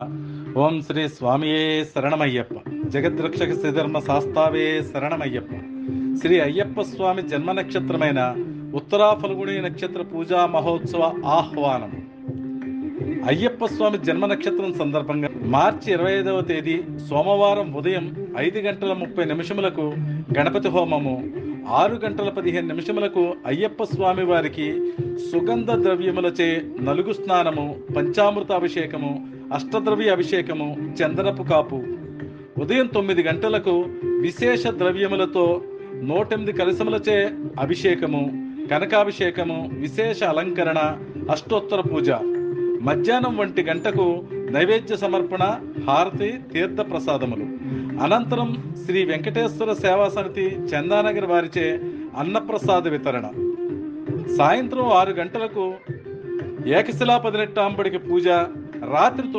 ఓం శ్రీ స్వామియే శరణమయ్యప్ప. జగద్రక్షక శ్రీధర్మ శాస్తావే శరణమయ్యప్ప. శ్రీ అయ్యప్ప స్వామి జన్మ నక్షత్రమైన ఉత్తరా ఫల్గుణి నక్షత్ర పూజా మహోత్సవ ఆహ్వానం. అయ్యప్ప స్వామి జన్మ నక్షత్రం సందర్భంగా మార్చి 25వ తేదీ సోమవారం ఉదయం 5:30 గణపతి హోమము, 6:15 అయ్యప్ప స్వామి వారికి సుగంధ ద్రవ్యములచే నలుగు స్నానము, పంచామృత అభిషేకము, అష్టద్రవ్య అభిషేకము, చందనపు కాపు, ఉదయం 9 గంటలకు విశేష ద్రవ్యములతో 108 కలశములచే అభిషేకము, కనకాభిషేకము, విశేష అలంకరణ, అష్టోత్తర పూజ, మధ్యాహ్నం 1 గంటకు నైవేద్య సమర్పణ, హారతి, తీర్థ ప్రసాదములు. అనంతరం శ్రీ వెంకటేశ్వర సేవా సమితి చందానగర్ వారిచే అన్నప్రసాద వితరణ. సాయంత్రం 6 గంటలకు ఏకశిలా 18 పూజ, రాత్రి